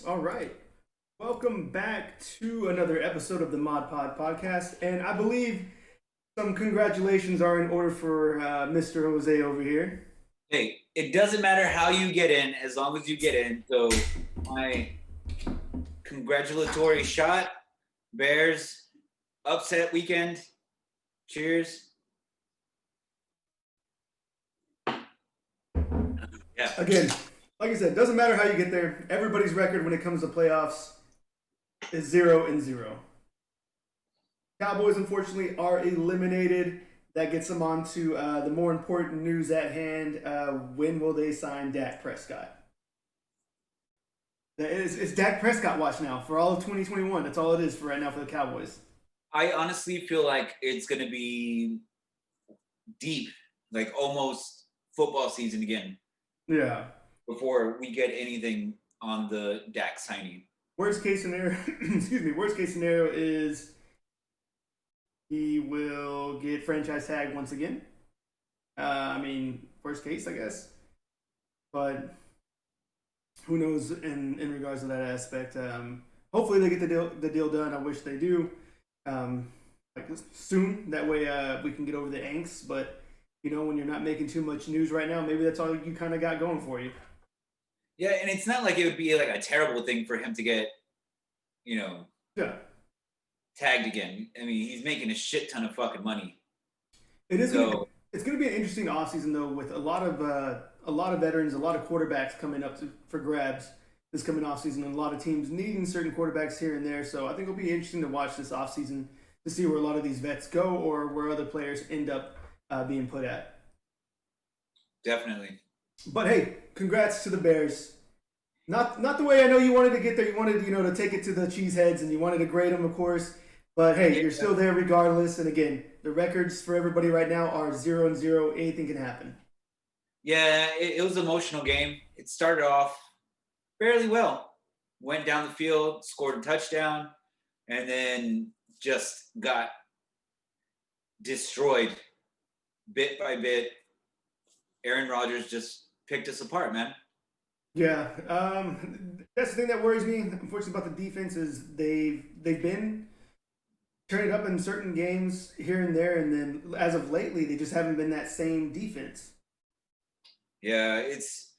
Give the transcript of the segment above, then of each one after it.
All right. Welcome back to another episode of the Mod Pod podcast. And I believe some congratulations are in order for Mr. Jose over here. Hey, it doesn't matter how you get in as long as you get in. So my congratulatory shot, Bears, upset weekend. Cheers. Yeah. Again, like I said, doesn't matter how you get there. Everybody's record when it comes to playoffs is 0-0. Cowboys, unfortunately, are eliminated. That gets them on to the more important news at hand. When will they sign Dak Prescott? It's Dak Prescott watch now for all of 2021. That's all it is for right now for the Cowboys. I honestly feel like it's going to be deep, like almost football season again. Yeah. Before we get anything on the Dak signing. Worst case scenario, excuse me. Worst case scenario is he will get franchise tag once again. Worst case, I guess. But who knows in regards to that aspect. Hopefully they get the deal done. I wish they do. Soon. That way we can get over the angst. But, when you're not making too much news right now, maybe that's all you kind of got going for you. Yeah, and it's not like it would be like a terrible thing for him to get, tagged again. I mean, he's making a shit ton of fucking money. It is. So, it's going to be an interesting offseason, though, with a lot of veterans, a lot of quarterbacks coming up for grabs this coming offseason, and a lot of teams needing certain quarterbacks here and there. So I think it'll be interesting to watch this offseason to see where a lot of these vets go or where other players end up being put at. Definitely. But hey, congrats to the Bears. Not the way I know you wanted to get there. You wanted, to take it to the cheeseheads and you wanted to grade them, of course. But hey, you're still there regardless. And again, the records for everybody right now are 0-0. Anything can happen. Yeah, it was an emotional game. It started off fairly well. Went down the field, scored a touchdown, and then just got destroyed bit by bit. Aaron Rodgers just picked us apart, man. Yeah, that's the thing that worries me. Unfortunately, about the defense is they've been turning it up in certain games here and there, and then as of lately, they just haven't been that same defense. Yeah, it's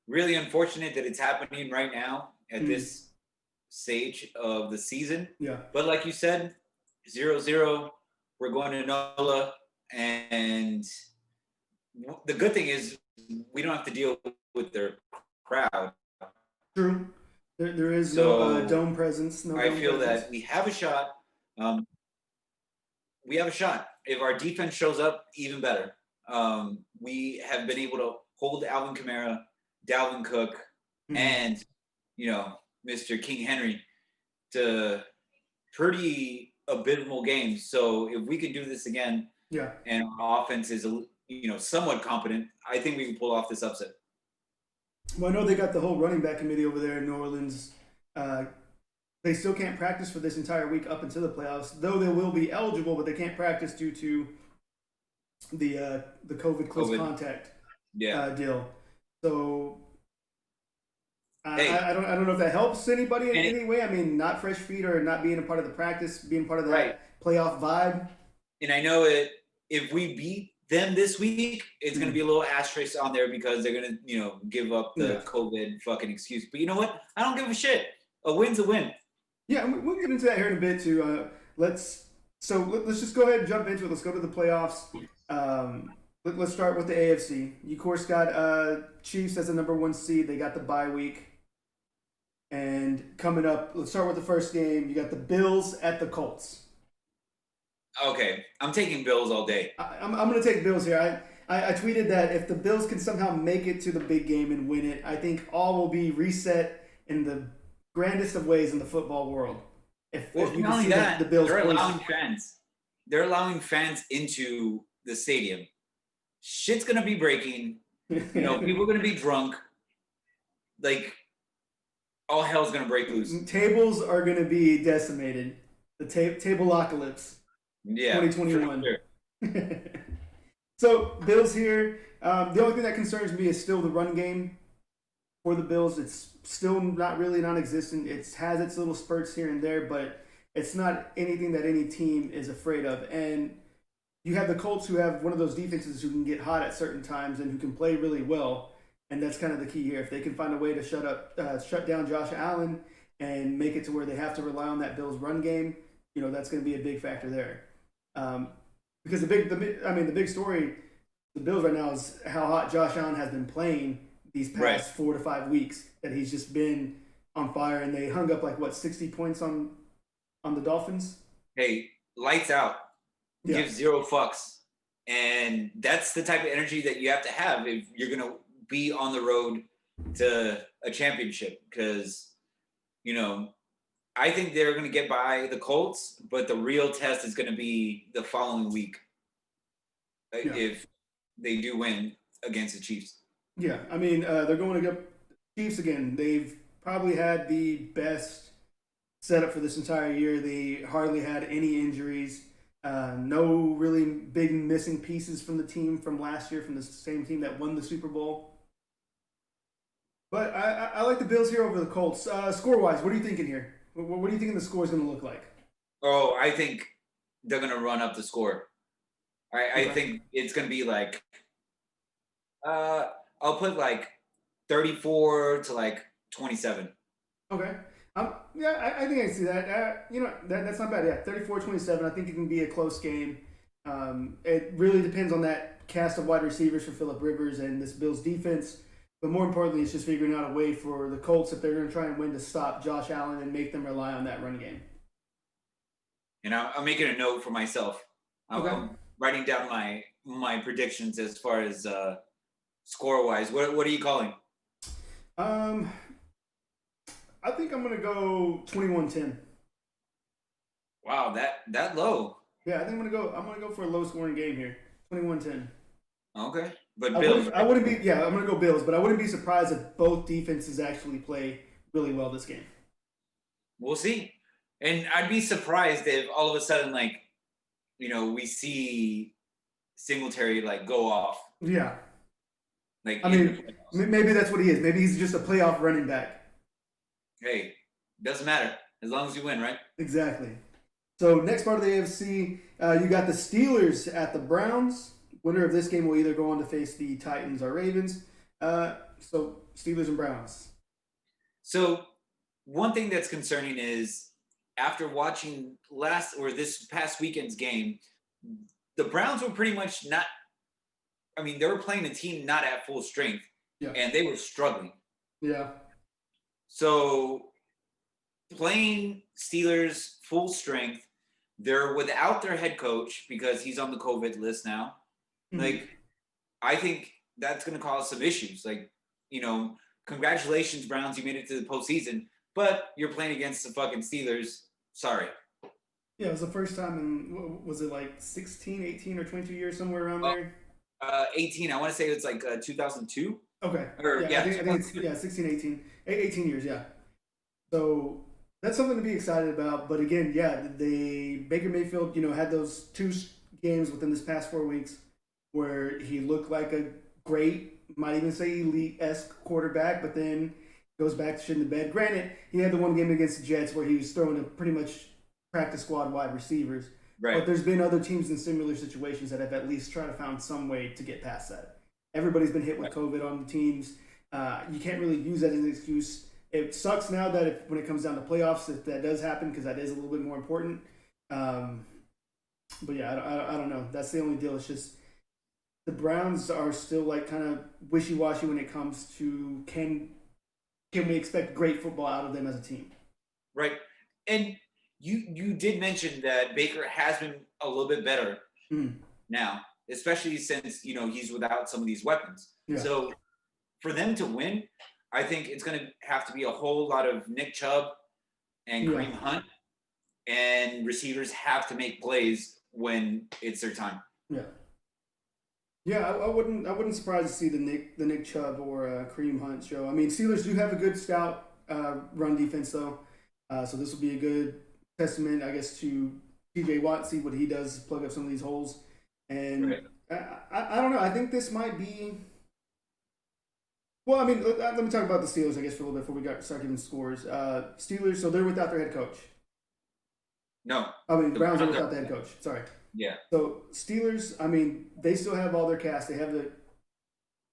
really unfortunate that it's happening right now at this stage of the season. Yeah, but like you said, 0-0. We're going to NOLA, and the good thing is we don't have to deal with their crowd. True. There is no dome presence. No. I feel that we have a shot. We have a shot. If our defense shows up, even better. We have been able to hold Alvin Kamara, Dalvin Cook, and Mr. King Henry to pretty abysmal games. So if we can do this again, and our offense is somewhat competent, I think we can pull off this upset. Well, I know they got the whole running back committee over there in New Orleans. They still can't practice for this entire week up until the playoffs, though they will be eligible, but they can't practice due to the COVID close contact deal. So I don't know if that helps anybody in any way. I mean, not fresh feet or not being a part of the practice, being part of that playoff vibe. And I know if we beat them this week, it's going to be a little asterisk on there because they're going to, give up the COVID fucking excuse. But you know what? I don't give a shit. A win's a win. Yeah, we'll get into that here in a bit too. Let's just go ahead and jump into it. Let's go to the playoffs. Let's start with the AFC. You, of course, got Chiefs as the number 1 seed. They got the bye week. And coming up, let's start with the first game. You got the Bills at the Colts. Okay, I'm taking Bills all day. I'm going to take Bills here. I tweeted that if the Bills can somehow make it to the big game and win it, I think all will be reset in the grandest of ways in the football world. If you can see that, the Bills, they're allowing fans into the stadium. Shit's gonna be breaking. People are gonna be drunk. Like all hell's gonna break loose. Tables are gonna be decimated. The tableapocalypse. Yeah, 2021. Sure. So Bills here. The only thing that concerns me is still the run game for the Bills. It's still not really non-existent. It has its little spurts here and there, but it's not anything that any team is afraid of. And you have the Colts, who have one of those defenses who can get hot at certain times and who can play really well. And that's kind of the key here. If they can find a way to shut down Josh Allen and make it to where they have to rely on that Bills run game, that's going to be a big factor there. Because the big story, the Bills right now is how hot Josh Allen has been playing these past 4 to 5 weeks. That he's just been on fire, and they hung up 60 points on the Dolphins. Hey, lights out. Yeah. Give zero fucks, and that's the type of energy that you have to have if you're gonna be on the road to a championship. Because I think they're going to get by the Colts, but the real test is going to be the following week if they do win against the Chiefs. Yeah, I mean, they're going to get Chiefs again. They've probably had the best setup for this entire year. They hardly had any injuries. No really big missing pieces from the team from last year, from the same team that won the Super Bowl. But I like the Bills here over the Colts. Score-wise, what are you thinking here? What do you think the score is going to look like? Oh, I think they're going to run up the score. I think it's going to be I'll put 34 to 27. Okay. I think I see that. That's not bad. Yeah, 34-27. I think it can be a close game. It really depends on that cast of wide receivers for Phillip Rivers and this Bills defense. But more importantly, it's just figuring out a way for the Colts, if they're going to try and win, to stop Josh Allen and make them rely on that run game. And I'm making a note for myself. I'm writing down my predictions as far as score-wise. What are you calling? I think I'm going to go 21-10. Wow, that low. Yeah, I think I'm going to go for a low-scoring game here. 21-10. Okay. But Bills. I'm going to go Bills, but I wouldn't be surprised if both defenses actually play really well this game. We'll see. And I'd be surprised if all of a sudden, we see Singletary go off. Yeah. Maybe that's what he is. Maybe he's just a playoff running back. Hey, doesn't matter as long as you win, right? Exactly. So next part of the AFC, you got the Steelers at the Browns. Winner of this game will either go on to face the Titans or Ravens. So Steelers and Browns. So one thing that's concerning is after watching this past weekend's game, the Browns were pretty much not. I mean, they were playing a team not at full strength, and they were struggling. Yeah. So playing Steelers full strength, they're without their head coach because he's on the COVID list now. Mm-hmm. I think that's going to cause some issues. Congratulations, Browns, you made it to the postseason, but you're playing against the fucking Steelers. Sorry. Yeah, it was the first time in, was it 16, 18, or 22 years, somewhere around there? 18. I want to say it's 2002. Okay. I think it's 16, 18. 18 years, yeah. So that's something to be excited about. But again, Baker Mayfield, had those 2 games within this past 4 weeks where he looked like a great, might even say elite-esque quarterback, but then goes back to shit in the bed. Granted, he had the one game against the Jets where he was throwing to pretty much practice squad wide receivers. Right. But there's been other teams in similar situations that have at least tried to find some way to get past that. Everybody's been hit with COVID on the teams. You can't really use that as an excuse. It sucks now that when it comes down to playoffs, if that does happen, because that is a little bit more important. But yeah, I don't know. That's the only deal. It's just the Browns are still kind of wishy-washy when it comes to can we expect great football out of them as a team. Right. And you did mention that Baker has been a little bit better now, especially since, he's without some of these weapons. Yeah. So for them to win, I think it's going to have to be a whole lot of Nick Chubb and Kareem Hunt, and receivers have to make plays when it's their time. Yeah. Yeah, I wouldn't surprise to see the Nick Chubb or Kareem Hunt show. I mean, Steelers do have a good stout run defense though, so this will be a good testament, I guess, to T.J. Watt, see what he does, plug up some of these holes. And I don't know. I think this might be Well, I mean, let me talk about the Steelers, I guess, for a little bit before start giving scores. Steelers, so they're without their head coach. No, I mean, the Browns are Browns without are. the head coach. Sorry. Yeah, So Steelers, I mean, they still have all their cast. They have the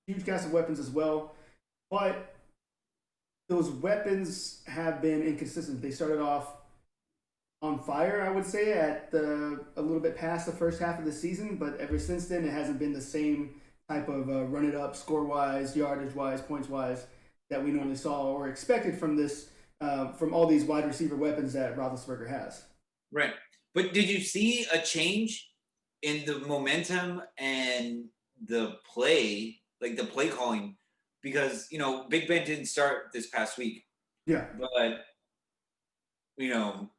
huge cast of weapons as well, but those weapons have been inconsistent. They started off on fire, I would say, at a little bit past the first half of the season, but ever since then, it hasn't been the same type of run it up, score wise, yardage wise, points wise that we normally saw or expected from this from all these wide receiver weapons that Roethlisberger has. right. But did you see a change in the momentum and the play, like the play calling? Because Big Ben didn't start this past week, Yeah. but you know,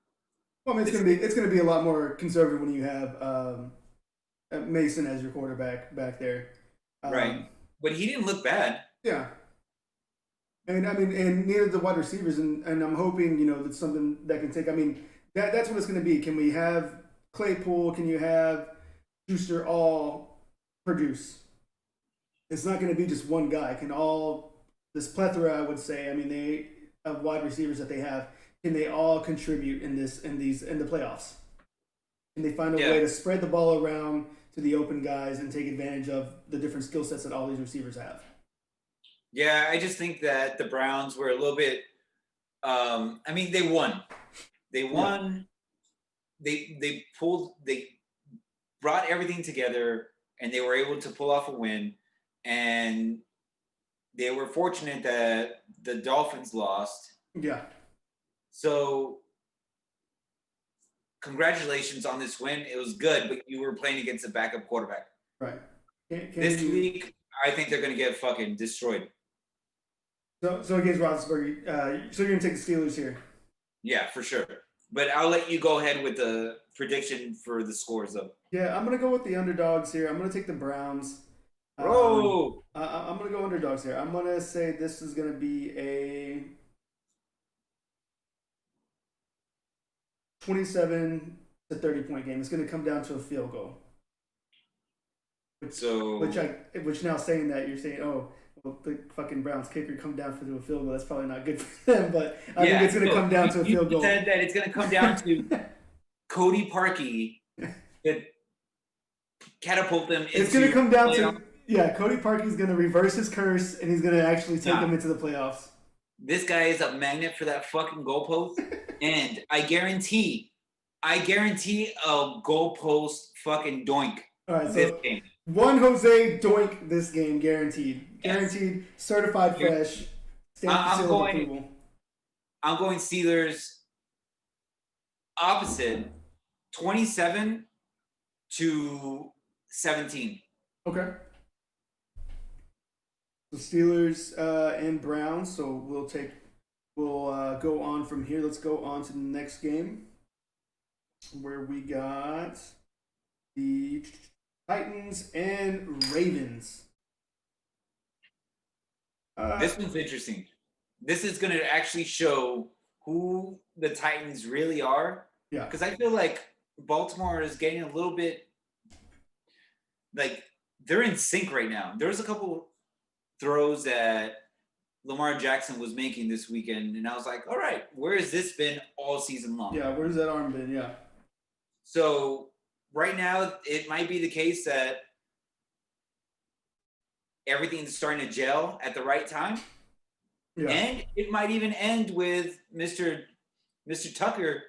Well, I mean, it's gonna be a lot more conservative when you have Mason as your quarterback back there. right. But he didn't look bad. Yeah. And I mean, and neither the wide receivers, and I'm hoping that's something that can take. I mean, that's what it's going to be. Can we have Claypool? Can you have Schuster all produce? It's not going to be just one guy. Can all this plethora? I would say. I mean, they of wide receivers that they have. Can they all contribute in the playoffs? Can they find a Yeah. way to spread the ball around to the open guys and take advantage of the different skill sets that all these receivers have? Yeah, I just think that the Browns were a little bit. I mean, they won. They won. They pulled. They brought everything together, and they were able to pull off a win. And they were fortunate that the Dolphins lost. Yeah. So, congratulations on this win. It was good, but you were playing against a backup quarterback. Right. This week, I think they're going to get fucking destroyed. So against Roethlisberger, so you're gonna take the Steelers here. Yeah, for sure. But I'll let you go ahead with the prediction for the scores, though. Yeah, I'm gonna go with the underdogs here. I'm gonna take the Browns. Bro, I'm gonna go underdogs here. I'm gonna say this is gonna be a 27 to 30 point game. It's gonna come down to a field goal. Which now saying that you're saying, oh, well, the fucking Browns kicker come down for a field goal. That's probably not good for them, but I think it's gonna come down to a field goal. You said that it's gonna come down to Cody Parkey that catapult them. It's gonna come down to Cody Parkey's gonna reverse his curse and he's gonna actually take them into the playoffs. This guy is a magnet for that fucking goalpost, and I guarantee a goalpost fucking doink. All right, this so game. One Jose doink this game, guaranteed. Yes. Guaranteed, certified fresh, stamp seal of approval. I'm going Steelers opposite, 27 to 17. Okay. So Steelers and Browns. So we'll go on from here. Let's go on to the next game, where we got the Titans and Ravens. This one's interesting. This is going to actually show who the Titans really are. Yeah. Because I feel like Baltimore is getting a little bit like they're in sync right now. There was a couple throws that Lamar Jackson was making this weekend, and I was like, all right, where has this been all season long? Yeah, where's that arm been? Yeah. So right now, it might be the case that everything's starting to gel at the right time. Yeah. And it might even end with Mr. Tucker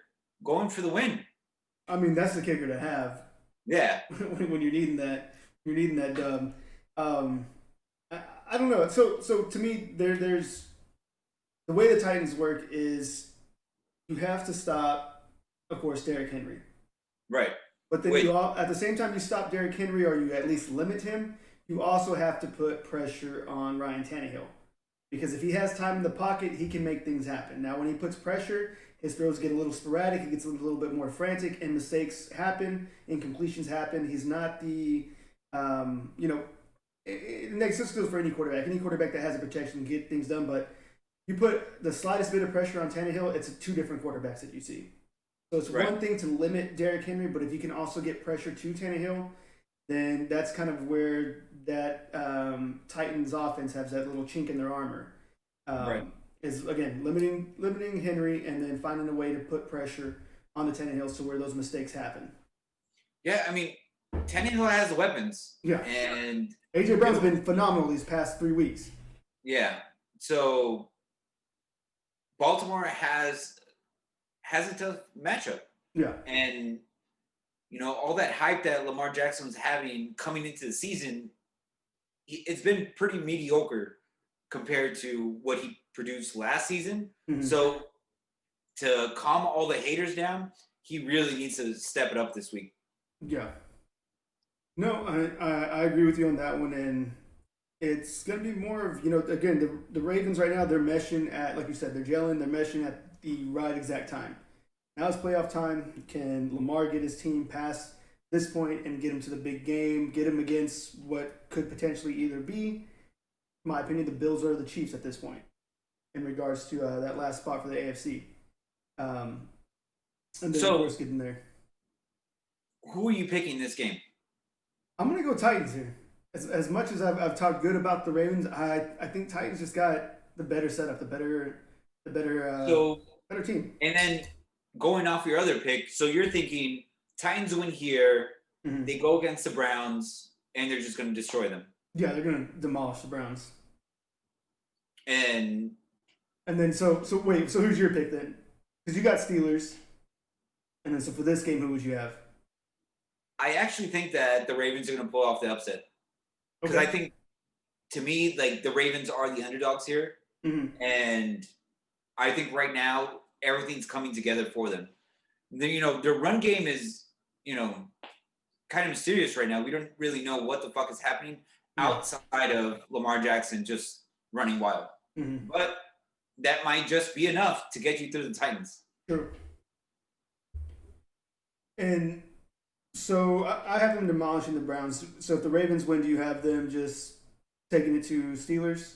going for the win. I mean, that's the kicker to have. Yeah. when you're needing that dub. I don't know. So to me, there's the way the Titans work is you have to stop, of course, Derrick Henry. Right. But then at the same time you stop Derrick Henry, or you at least limit him, you also have to put pressure on Ryan Tannehill. Because if he has time in the pocket, he can make things happen. Now, when he puts pressure, his throws get a little sporadic. He gets a little bit more frantic, and mistakes happen, incompletions happen. He's not the, it makes this goes for any quarterback. Any quarterback that has a protection can get things done. But you put the slightest bit of pressure on Tannehill, it's two different quarterbacks that you see. So it's one thing to limit Derrick Henry, but if you can also get pressure to Tannehill, then that's kind of where that Titans offense has that little chink in their armor. Right. Is again limiting Henry and then finding a way to put pressure on the Tannehills to where those mistakes happen. Yeah, I mean, Tannehill has the weapons. Yeah. And AJ Brown's been phenomenal these past 3 weeks. yeah. So Baltimore has a tough matchup. Yeah. And all that hype that Lamar Jackson was having coming into the season, it's been pretty mediocre compared to what he produced last season. Mm-hmm. So to calm all the haters down, he really needs to step it up this week. Yeah. No, I agree with you on that one, and it's going to be more of, again, the Ravens right now, they're meshing at, like you said, they're gelling, they're meshing at the right exact time. Now it's playoff time. Can Lamar get his team past this point and get him to the big game, get him against what could potentially either be, in my opinion, the Bills or the Chiefs at this point in regards to that last spot for the AFC. And then, of course, get in there. Who are you picking this game? I'm going to go Titans here. As much as I've talked good about the Ravens, I think Titans just got the better setup, the better team. And then going off your other pick, so you're thinking Titans win here, they go against the Browns, and they're just going to destroy them. Yeah, they're going to demolish the Browns. And then so who's your pick then? Because you got Steelers, and then so for this game, who would you have? I actually think that the Ravens are going to pull off the upset. Because I think, to me, like, the Ravens are the underdogs here. Mm-hmm. And I think right now, everything's coming together for them. Their run game is, kind of mysterious right now. We don't really know what the fuck is happening outside of Lamar Jackson just running wild. Mm-hmm. But that might just be enough to get you through the Titans. Sure. And so I have them demolishing the Browns. So if the Ravens win, do you have them just taking it to Steelers?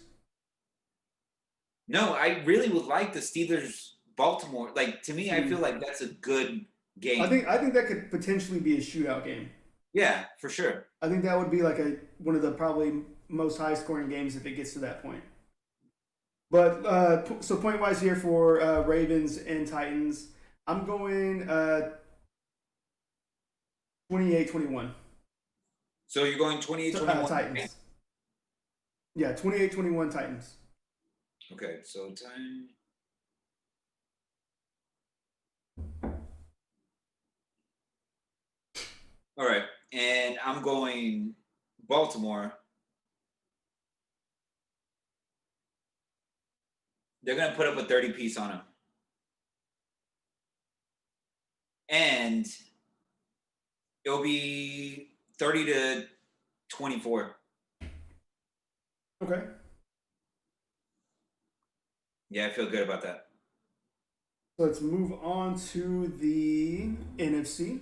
No, I really would like the Steelers Baltimore. Like, to me, I feel like that's a good game. I think that could potentially be a shootout game. Yeah, for sure. I think that would be like one of the probably most high scoring games if it gets to that point. But so point wise here for Ravens and Titans, I'm going 28-21. So you're going 28-21 Titans. Yeah, 28-21 Titans. Okay, so time. All right, and I'm going Baltimore. They're going to put up a 30-piece on them. And it'll be 30-24. Okay. Yeah, I feel good about that. So let's move on to the NFC.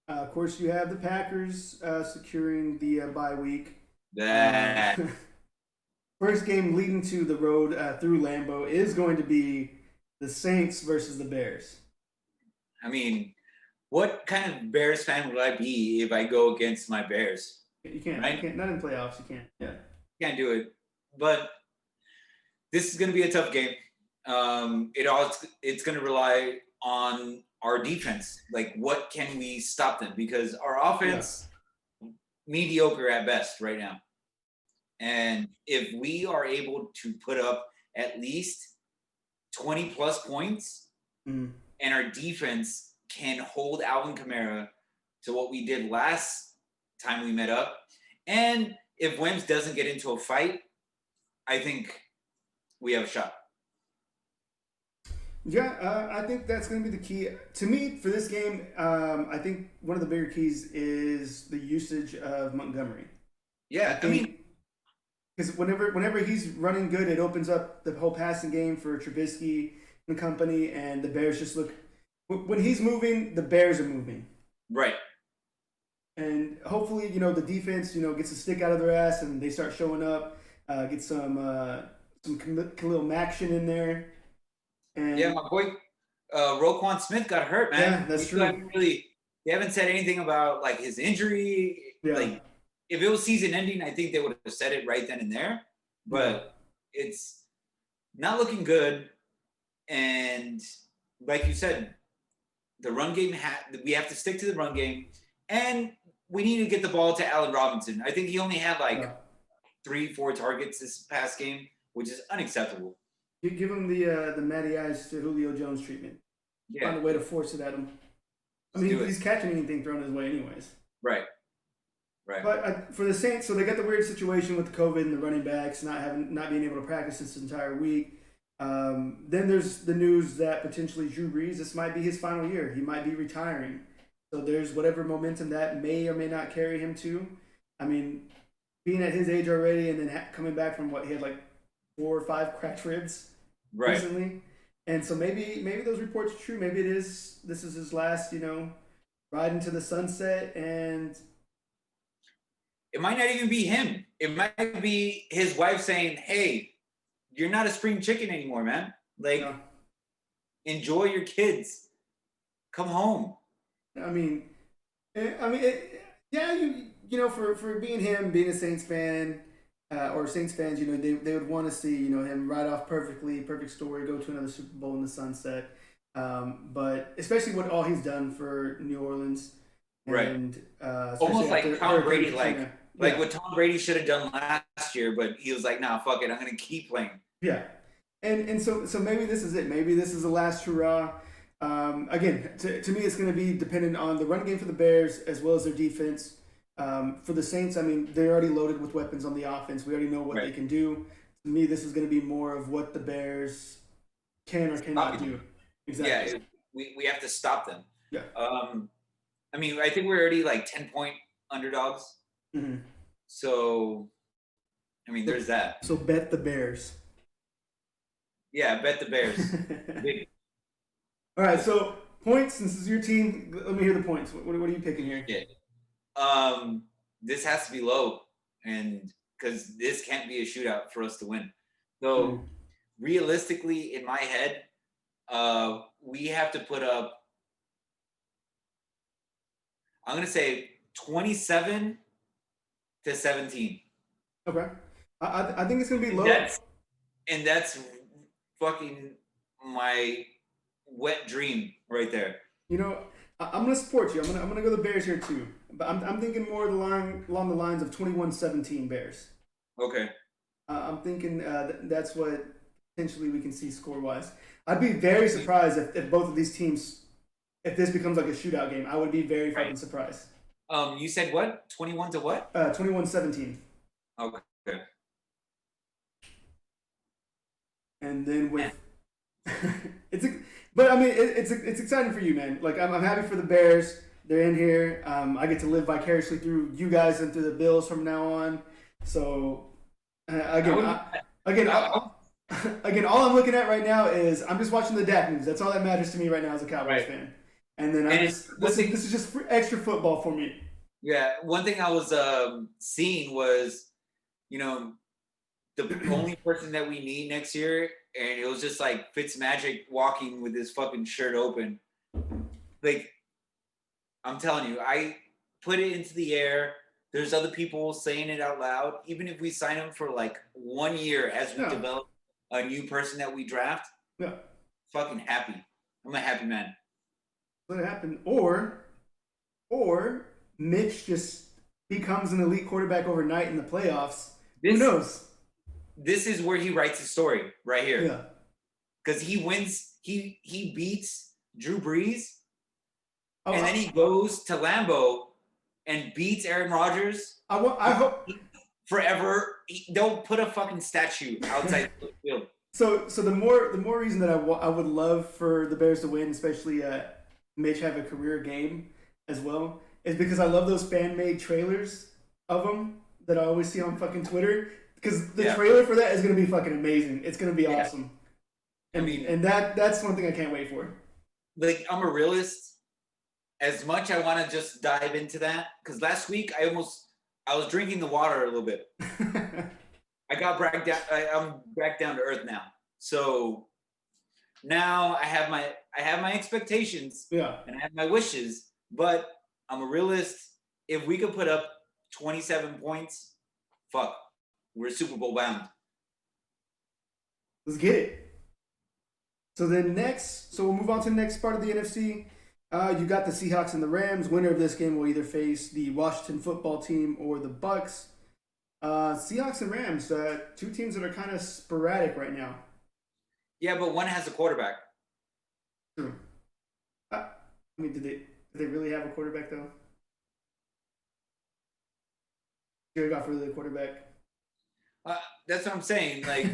Of course, you have the Packers securing the bye week. First game leading to the road through Lambeau is going to be the Saints versus the Bears. I mean, what kind of Bears fan would I be if I go against my Bears? You can't. Right? You can't. Not in playoffs. You can't. Yeah. Can't do it. But this is going to be a tough game. It's going to rely on our defense. Like, what can we stop them? Because our offense, mediocre at best right now. And if we are able to put up at least 20-plus points, and our defense can hold Alvin Kamara to what we did last time we met up, and if Wims doesn't get into a fight, I think we have a shot. Yeah, I think that's going to be the key. To me, for this game, I think one of the bigger keys is the usage of Montgomery. Yeah, I mean, because whenever he's running good, it opens up the whole passing game for Trubisky and company, and the Bears just look. When he's moving, the Bears are moving. Right. And hopefully, the defense, gets a stick out of their ass and they start showing up. Get some Khalil Maction in there. And yeah, my boy Roquan Smith got hurt, man. Yeah, that's true. They haven't said anything about like his injury. Yeah. Like, if it was season ending, I think they would have said it right then and there. But it's not looking good. And like you said, the run game, we have to stick to the run game. And we need to get the ball to Allen Robinson. I think he only had like 3-4 targets this past game, which is unacceptable. You give him the Matty Ice to Julio Jones treatment. Yeah. Find a way to force it at him. I mean, he's catching anything thrown his way anyways. Right. But for the Saints, so they got the weird situation with the COVID and the running backs not being able to practice this entire week. Then there's the news that potentially Drew Brees, this might be his final year. He might be retiring. So there's whatever momentum that may or may not carry him to. I mean, being at his age already and then coming back from he had like 4 or 5 cracked ribs recently. And so maybe those reports are true. Maybe this is his last, ride into the sunset, and it might not even be him. It might be his wife saying, "Hey, you're not a spring chicken anymore, man. Like, enjoy your kids. Come home." For being him, being a Saints fan, or Saints fans, they would want to see, him ride off perfect story, go to another Super Bowl in the sunset. But especially what all he's done for New Orleans. And, almost like Tom Brady, like what Tom Brady should have done last year, but he was like, "Nah, fuck it, I'm gonna keep playing." Yeah, and so maybe this is it. Maybe this is the last hurrah. Again, to me, it's going to be dependent on the run game for the Bears as well as their defense. For the Saints, I mean, they're already loaded with weapons on the offense. We already know what they can do. To me, this is going to be more of what the Bears can or cannot do. Exactly. Yeah, we have to stop them. Yeah. I mean, I think we're already like 10-point underdogs. Mm-hmm. So, I mean, there's that. So bet the Bears. Yeah, bet the Bears. All right, so points. Since this is your team, let me hear the points. What are you picking here? Yeah. This has to be low, and because this can't be a shootout for us to win. So, realistically, in my head, we have to put up. I'm gonna say 27-17. Okay, I think it's gonna be low. That's fucking my wet dream right there. I'm gonna support you. I'm gonna go the Bears here too. But I'm thinking more along the lines of 21-17 Bears. Okay. I'm thinking that's what potentially we can see score wise. I'd be very surprised if both of these teams, if this becomes like a shootout game. I would be very fucking surprised. You said what? 21 to what? 21-17. Okay. And then with it's exciting for you, man. Like I'm happy for the Bears. They're in here. I get to live vicariously through you guys and through the Bills from now on. So again, all I'm looking at right now is I'm just watching the Dak news. That's all that matters to me right now as a Cowboys fan. And then this is just extra football for me. Yeah, one thing I was seeing was, the only person that we need next year, and it was just like Fitzmagic walking with his fucking shirt open. Like, I'm telling you, I put it into the air. There's other people saying it out loud. Even if we sign him for like 1 year as we develop a new person that we draft, fucking happy. I'm a happy man. Let it happen. Or Mitch just becomes an elite quarterback overnight in the playoffs. Who knows? This is where he writes his story right here. Yeah. Because he wins, he beats Drew Brees, and then he goes to Lambeau and beats Aaron Rodgers. I hope forever. They'll put a fucking statue outside the field. So the more reason that I would love for the Bears to win, especially Mitch have a career game as well, is because I love those fan-made trailers of them that I always see on fucking Twitter. Because the trailer for that is going to be fucking amazing. It's going to be awesome. And that's one thing I can't wait for. Like, I'm a realist. As much I want to just dive into that, because last week I was drinking the water a little bit. I got back down. I'm back down to earth now. So now I have my expectations. Yeah. And I have my wishes, but I'm a realist. If we could put up 27 points. Fuck, we're Super Bowl bound. Let's get it. So we'll move on to the next part of the NFC. You got the Seahawks and the Rams. Winner of this game will either face the Washington football team or the Bucks. Seahawks and Rams, two teams that are kind of sporadic right now. Yeah, but one has a quarterback. True. I mean, did they really have a quarterback though? Jared Goff really a quarterback. That's what I'm saying. Like,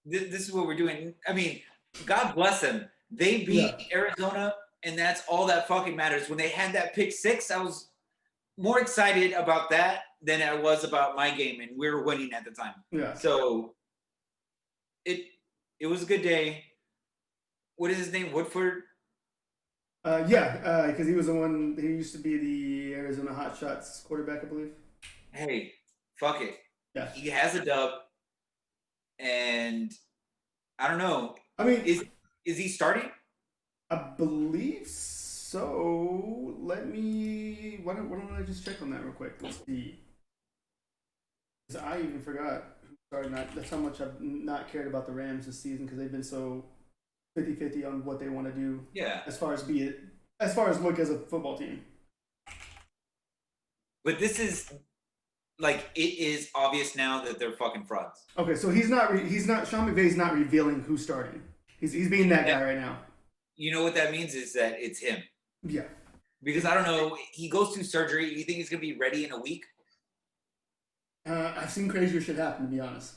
this is what we're doing. I mean, God bless them. They beat Arizona, and that's all that fucking matters. When they had that pick six, I was more excited about that than I was about my game, and we were winning at the time. Yeah. So it was a good day. What is his name? Woodford? Because he was the one. He used to be the Arizona Hotshots quarterback, I believe. Hey, fuck it. Yeah. He has a dub, and I don't know. I mean, is he starting? I believe so. Why don't I just check on that real quick? Let's see. 'Cause I even forgot who started. That's how much I've not cared about the Rams this season because they've been so 50-50 on what they want to do. Yeah. As far as look as a football team. But this is like it is obvious now that they're fucking frauds. Okay, so he's not. Sean McVay's not revealing who's starting. He's being that guy right now. You know what that means is that it's him. Yeah. Because I don't know. He goes through surgery. You think he's gonna be ready in a week? I've seen crazier shit happen, to be honest.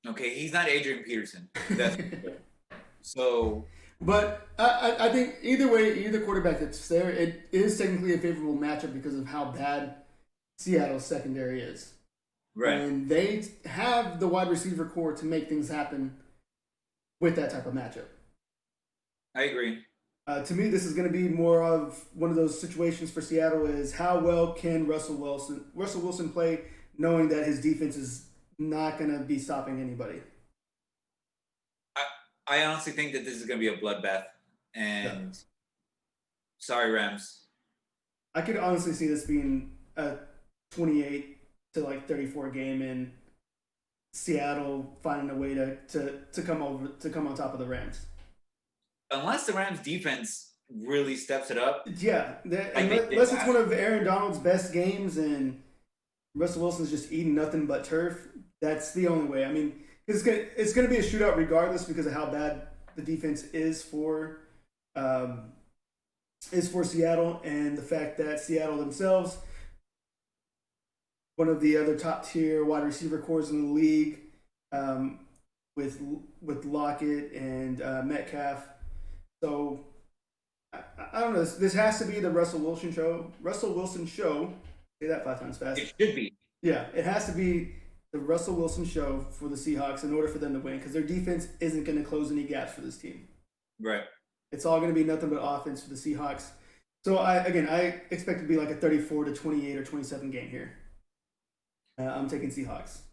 Okay, he's not Adrian Peterson. That's so. But I think either way, either quarterback that's there, it is technically a favorable matchup because of how bad Seattle's secondary is. Right. And they have the wide receiver core to make things happen with that type of matchup. I agree. To me, this is going to be more of one of those situations for Seattle is how well can Russell Wilson play knowing that his defense is not going to be stopping anybody. I honestly think that this is going to be a bloodbath. And sorry, Rams. I could honestly see this being a 28 to 34 game and Seattle finding a way to come on top of the Rams. Unless the Rams defense really steps it up. Yeah, unless it's one of Aaron Donald's best games and Russell Wilson's just eating nothing but turf. That's the only way. I mean, it's gonna be a shootout regardless because of how bad the defense is for Seattle and the fact that Seattle themselves, one of the other top tier wide receiver cores in the league, with Lockett and Metcalf. So I don't know. This has to be the Russell Wilson show. Say that 5 times fast. It should be. Yeah, it has to be the Russell Wilson show for the Seahawks in order for them to win because their defense isn't going to close any gaps for this team. Right. It's all going to be nothing but offense for the Seahawks. So I expect it to be like a 34 to 28 or 27 game here. I'm taking Seahawks.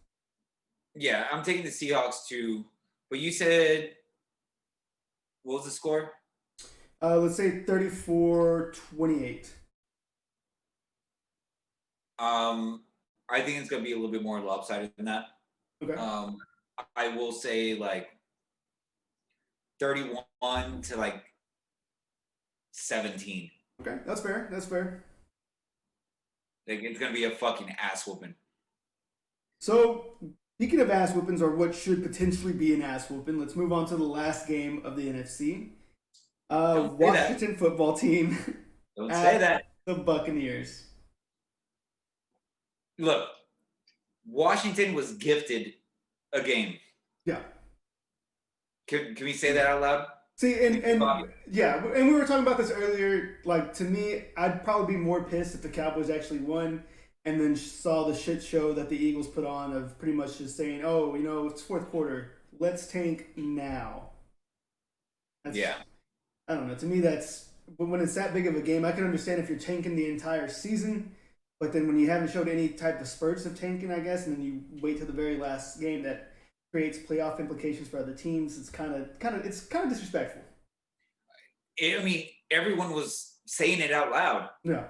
Yeah, I'm taking the Seahawks too. But you said, what was the score? Let's say 34-28. I think it's going to be a little bit more lopsided than that. Okay. I will say 31 to 17. Okay, that's fair. It's going to be a fucking ass whooping. So, speaking of ass whoopings or what should potentially be an ass whooping, let's move on to the last game of the NFC. Washington football team. Don't say that. The Buccaneers. Look, Washington was gifted a game. Yeah. Can we say that out loud? See, and we were talking about this earlier. To me, I'd probably be more pissed if the Cowboys actually won and then saw the shit show that the Eagles put on of pretty much just saying, oh, it's fourth quarter. Let's tank now. Yeah. I don't know. To me, when it's that big of a game, I can understand if you're tanking the entire season. But then when you haven't showed any type of spurts of tanking, I guess, and then you wait till the very last game, that creates playoff implications for other teams. It's kind of disrespectful. I mean, everyone was saying it out loud. Yeah.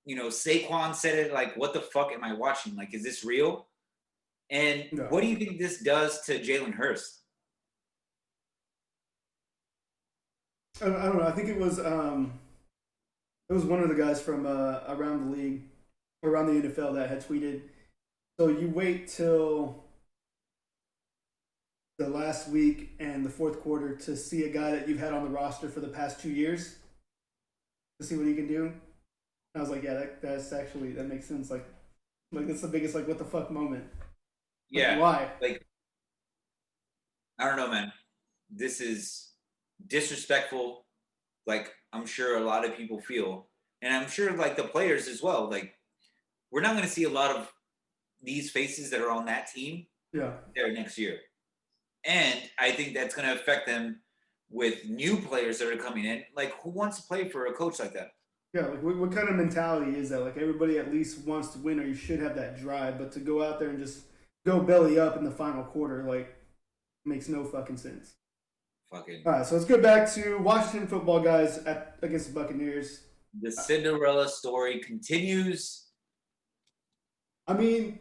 Saquon said it like, what the fuck am I watching? Like, is this real? And No. what do you think this does to Jalen Hurts? I don't know. I think it was one of the guys from around the league, around the NFL that had tweeted. So you wait till the last week and the fourth quarter to see a guy that you've had on the roster for the past 2 years to see what he can do. And I was like, yeah, that makes sense. Like that's the biggest like what the fuck moment. Yeah. Why? Like, I don't know, man. This is disrespectful. Like, I'm sure a lot of people feel, and I'm sure like the players as well. Like, we're not going to see a lot of these faces that are on that team there next year. And I think that's going to affect them with new players that are coming in. Like, who wants to play for a coach like that? Yeah, like what kind of mentality is that? Like everybody at least wants to win, or you should have that drive. But to go out there and just go belly up in the final quarter, like, makes no fucking sense. Fucking. All right, so let's go back to Washington football guys against the Buccaneers. The Cinderella story continues. I mean,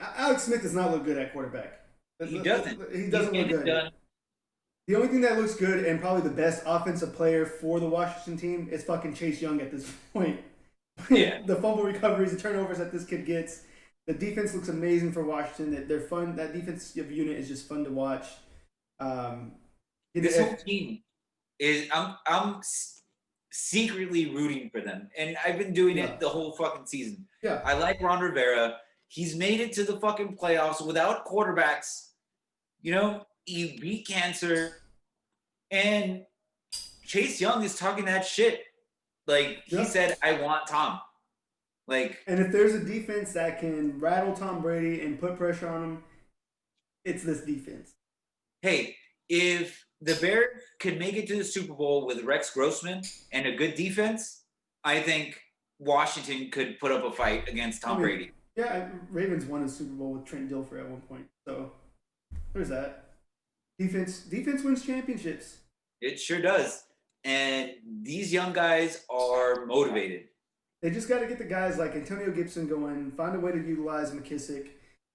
Alex Smith does not look good at quarterback. He doesn't. He doesn't look good. Done. The only thing that looks good and probably the best offensive player for the Washington team is fucking Chase Young at this point. Yeah. The fumble recoveries, the turnovers that this kid gets. The defense looks amazing for Washington. They're fun. That defensive unit is just fun to watch. This whole team is. I'm secretly rooting for them, and I've been doing it the whole fucking season. Yeah. I like Ron Rivera. He's made it to the fucking playoffs without quarterbacks. He beat cancer, and Chase Young is talking that shit. Like, he said, I want Tom. Like, and if there's a defense that can rattle Tom Brady and put pressure on him, it's this defense. Hey, if the Bears could make it to the Super Bowl with Rex Grossman and a good defense, I think Washington could put up a fight against Tom Brady. Yeah, Ravens won a Super Bowl with Trent Dilfer at one point. So there's that. Defense wins championships. It sure does. And these young guys are motivated. They just got to get the guys like Antonio Gibson going, find a way to utilize McKissick,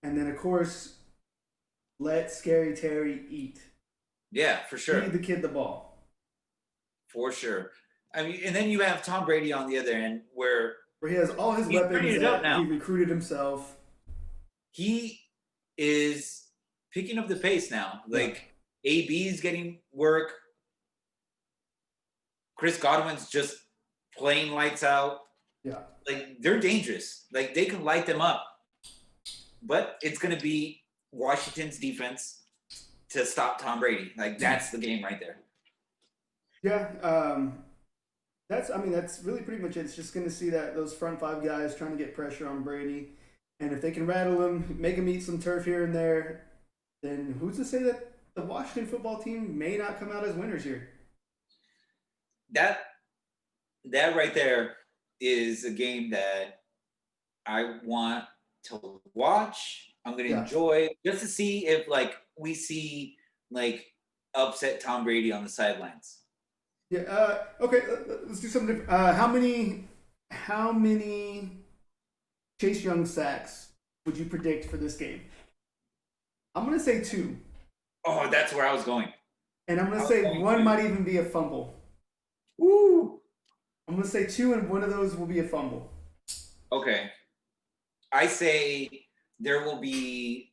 and then, of course, let Scary Terry eat. Yeah, for sure. Feed the kid the ball. For sure. I mean, and then you have Tom Brady on the other end where he has all his weapons that he recruited himself. He is picking up the pace now. Like, AB's getting work. Chris Godwin's just playing lights out. Yeah. Like, they're dangerous. Like, they can light them up. But it's going to be Washington's defense to stop Tom Brady. Like, that's the game right there. Yeah. That's really pretty much it. It's just going to see those front five guys trying to get pressure on Brady. And if they can rattle him, make him eat some turf here and there, then who's to say that the Washington football team may not come out as winners here? That right there is a game that I want to watch. I'm going to enjoy just to see if, like, we see, like, upset Tom Brady on the sidelines. Yeah. Okay. Let's do something different. How many Chase Young sacks would you predict for this game? I'm going to say 2. Oh, that's where I was going. And I'm going to say one might even be a fumble. Woo! I'm going to say 2, and one of those will be a fumble. Okay. I say there will be,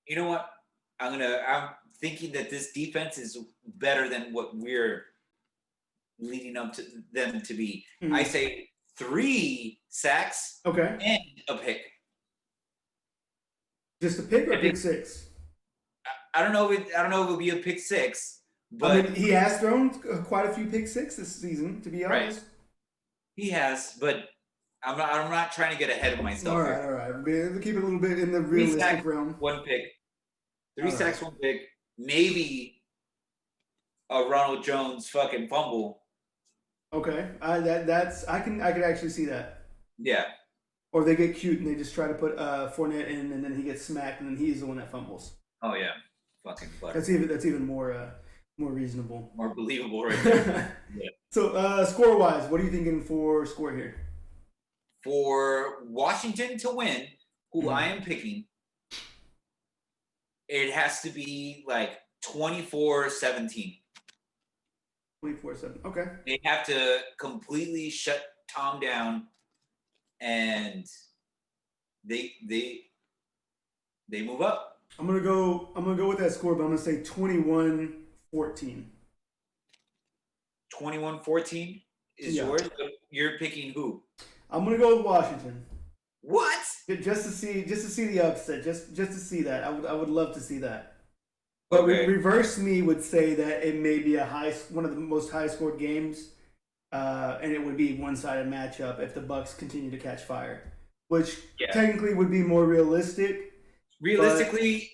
you know what? I'm thinking that this defense is better than what we're leading up to them to be. Mm-hmm. I say 3 sacks. Okay. And a pick. Just a pick or a pick 6? I don't know if it'll be a pick 6, but he has thrown quite a few pick 6 this season, to be honest. Right. He has, but I'm not trying to get ahead of myself. All right. We'll keep it a little bit in the realistic realm. 1 pick. 3 sacks, 1 pick. Maybe a Ronald Jones fucking fumble. Okay, I can actually see that. Yeah. Or they get cute and they just try to put Fournette in, and then he gets smacked, and then he's the one that fumbles. Oh yeah, fucking butter. That's even more reasonable, more believable, right there. Yeah. So, score-wise, what are you thinking for score here? For Washington to win, who Mhm. I am picking, it has to be like 24-17. 24-7. Okay. They have to completely shut Tom down, and they move up. I'm gonna go with that score, but I'm gonna say 21-14. 21-14 is Yeah. yours. You're picking who? I'm gonna go with Washington. What? Just to see the upset, just to see that. I would love to see that. But Okay. reverse me would say that it may be one of the most high scored games, and it would be one sided matchup if the Bucks continue to catch fire, which Yeah. technically would be more realistic. Realistically,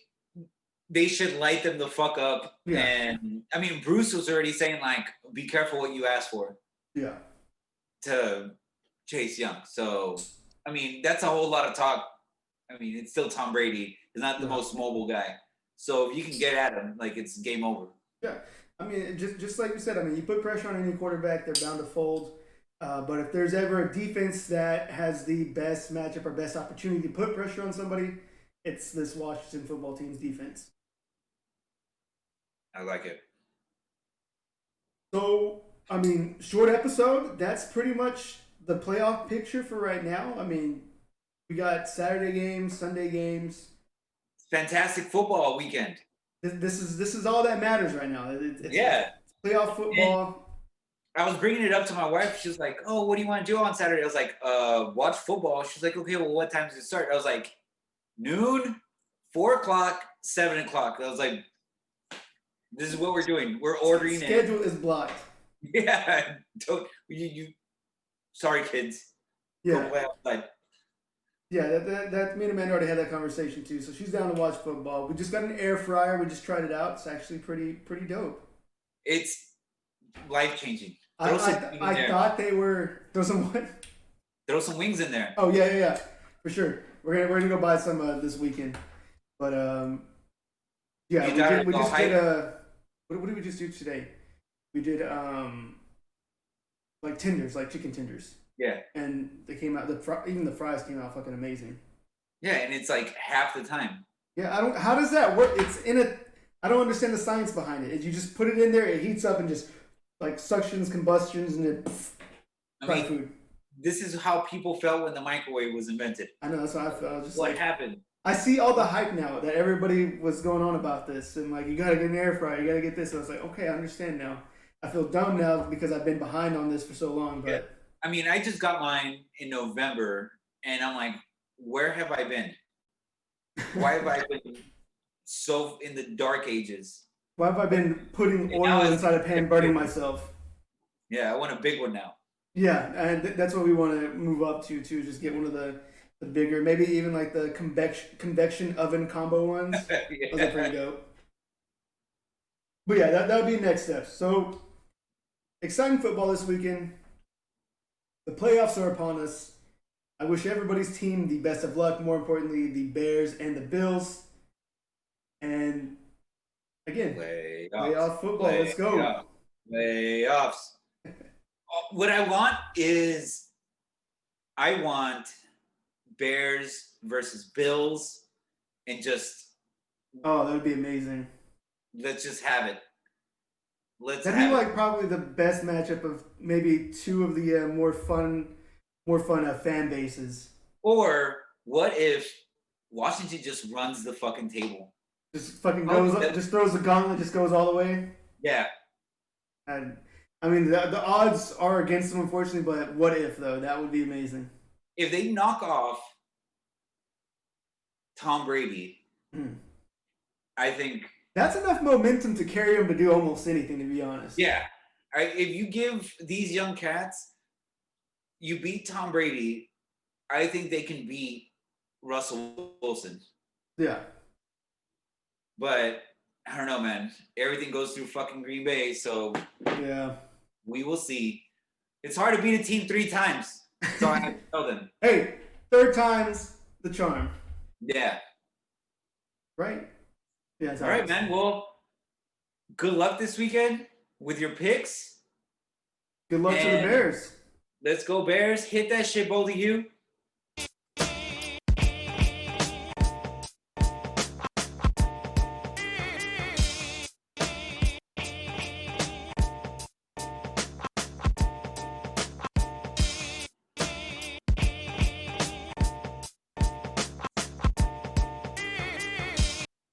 they should light them the fuck up. Yeah. And I mean, Bruce was already saying like, "Be careful what you ask for." Yeah. To Chase Young. So, I mean, that's a whole lot of talk. I mean, it's still Tom Brady. He's not the most mobile guy. So if you can get at him, like it's game over. Yeah. I mean, just like you said, I mean, you put pressure on any quarterback, they're bound to fold. But if there's ever a defense that has the best matchup or best opportunity to put pressure on somebody, it's this Washington football team's defense. I like it. So, I mean, short episode. That's pretty much the playoff picture for right now. I mean, we got Saturday games, Sunday games. Fantastic football weekend. This is all that matters right now. It's playoff football. And I was bringing it up to my wife. She was like, "Oh, what do you want to do on Saturday?" I was like, watch football." She's like, "Okay, well, what time does it start?" I was like, noon, 4:00, 7:00. I was like, "This is what we're doing. We're ordering." Schedule is blocked. Yeah, don't you. Sorry, kids. Yeah. Go play outside. Yeah, that me and Amanda already had that conversation too. So she's down to watch football. We just got an air fryer. We just tried it out. It's actually pretty dope. It's life changing. I thought they were throw some what? Throw some wings in there. Oh yeah, for sure. We're gonna go buy some this weekend. But yeah, we just did what did we just do today? We did like tenders, like chicken tenders. Yeah. And they came out. Even the fries came out fucking amazing. Yeah, and it's like half the time. Yeah, I don't. How does that work? It's in a. I don't understand the science behind it. You just put it in there, it heats up, and just like suctions, combustions, and then fried food. This is how people felt when the microwave was invented. I know, that's how I felt. Just what happened? I see all the hype now that everybody was going on about this, and like, you gotta get an air fryer, you gotta get this. And I was like, okay, I understand now. I feel dumb now because I've been behind on this for so long. But yeah. I mean, I just got mine in November, and I'm like, where have I been? Why have I been so in the dark ages? Why have I been putting oil inside a pan, burning myself? Yeah, I want a big one now. Yeah, and that's what we want to move up to too. Just get one of the bigger, maybe even like the convection oven combo ones. Yeah. Those are pretty dope. But yeah, that would be next steps. So exciting football this weekend. The playoffs are upon us. I wish everybody's team the best of luck. More importantly, the Bears and the Bills. And again, playoff football. Let's go. Playoffs. What I want is, I want Bears versus Bills, and just. Oh, that would be amazing. Let's just have it. That'd be like probably the best matchup of maybe two of the more fun fan bases. Or what if Washington just runs the fucking table? Just fucking goes up, just throws the gauntlet, just goes all the way. Yeah. And I mean, the odds are against them, unfortunately. But what if though? That would be amazing. If they knock off Tom Brady, I think. That's enough momentum to carry them to do almost anything, to be honest. Yeah. If you give these young cats, you beat Tom Brady, I think they can beat Russell Wilson. Yeah. But I don't know, man. Everything goes through fucking Green Bay, so yeah, we will see. It's hard to beat a team 3 times. So I have to tell them. Hey, 3rd time's the charm. Yeah. Right? Yeah, all right, man. Well, good luck this weekend with your picks. Good luck to the And Bears. let's go Bears. Hit that shit, Boldy Hugh.